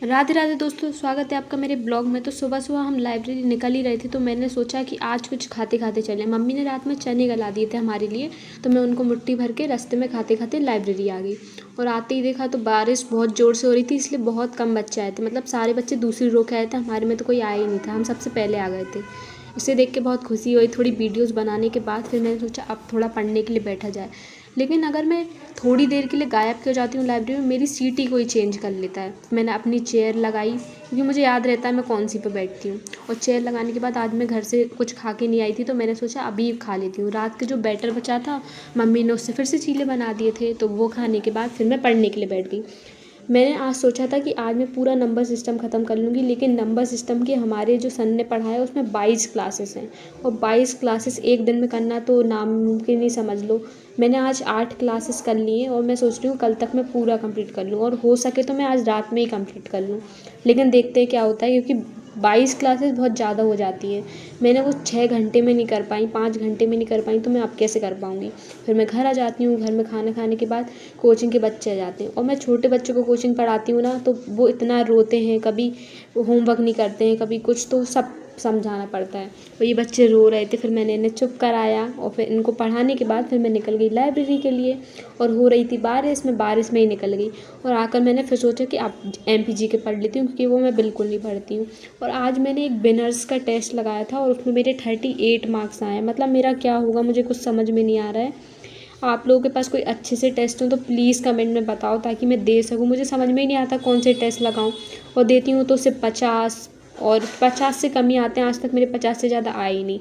राधे राधे दोस्तों, स्वागत है आपका मेरे ब्लॉग में। तो सुबह सुबह हम लाइब्रेरी निकल ही रहे थे, तो मैंने सोचा कि आज कुछ खाते खाते चलें। मम्मी ने रात में चने गला दिए थे हमारे लिए, तो मैं उनको मुट्ठी भर के रास्ते में खाते खाते लाइब्रेरी आ गई। और आते ही देखा तो बारिश बहुत ज़ोर से हो रही थी, इसलिए बहुत कम बच्चे आए थे। मतलब सारे बच्चे दूसरी रो के आए थे, हमारे में तो कोई आया ही नहीं था, हम सबसे पहले आ गए थे। इसे देख के बहुत खुशी हुई। थोड़ी वीडियोस बनाने के बाद फिर मैंने सोचा अब थोड़ा पढ़ने के लिए बैठा जाए। लेकिन अगर मैं थोड़ी देर के लिए गायब क्यों जाती हूँ लाइब्रेरी में, मेरी सीट ही कोई चेंज कर लेता है। मैंने अपनी चेयर लगाई, क्योंकि मुझे याद रहता है मैं कौन सी पे बैठती हूँ। और चेयर लगाने के बाद आज मैं घर से कुछ खा के नहीं आई थी, तो मैंने सोचा अभी खा लेती हूँ। रात के जो बैटर बचा था, मम्मी ने उससे फिर से चीले बना दिए थे, तो वो खाने के बाद फिर मैं पढ़ने के लिए बैठ गई। मैंने आज सोचा था कि आज मैं पूरा नंबर सिस्टम ख़त्म कर लूँगी, लेकिन नंबर सिस्टम के हमारे जो सर ने पढ़ाया उसमें 22 क्लासेस हैं, और 22 क्लासेस एक दिन में करना तो नामुमकिन ही समझ लो। मैंने आज 8 क्लासेस कर ली हैं, और मैं सोच रही हूँ कल तक मैं पूरा कंप्लीट कर लूँ, और हो सके तो मैं आज रात में ही कंप्लीट कर लूँ। लेकिन देखते हैं क्या होता है, क्योंकि 22 क्लासेस बहुत ज़्यादा हो जाती हैं। मैंने वो 6 घंटे में नहीं कर पाई, 5 घंटे में नहीं कर पाई, तो मैं अब कैसे कर पाऊँगी। फिर मैं घर आ जाती हूँ, घर में खाना खाने के बाद कोचिंग के बच्चे आ जाते हैं, और मैं छोटे बच्चों को कोचिंग पढ़ाती हूँ ना, तो वो इतना रोते हैं, कभी होमवर्क नहीं करते हैं, कभी कुछ, तो सब समझाना पड़ता है। और ये बच्चे रो रहे थे, फिर मैंने इन्हें चुप कराया, और फिर इनको पढ़ाने के बाद फिर मैं निकल गई लाइब्रेरी के लिए। और हो रही थी बारिश, मैं बारिश में ही निकल गई। और आकर मैंने फिर सोचा कि अब MPG के पढ़ लेती हूँ, क्योंकि वो मैं बिल्कुल नहीं पढ़ती हूँ। और आज मैंने एक बिनर्स का टेस्ट लगाया था, और उसमें मेरे 38 मार्क्स आए। मतलब मेरा क्या होगा मुझे कुछ समझ में नहीं आ रहा है। आप लोगों के पास कोई अच्छे से टेस्ट हो तो प्लीज़ कमेंट में बताओ, ताकि मैं दे सकूँ। मुझे समझ में ही नहीं आता कौन से टेस्ट लगाऊँ, और देती हूँ तो सिर्फ 50, और 50 से कम ही आते हैं। आज तक मेरे 50 से ज़्यादा आए ही नहीं।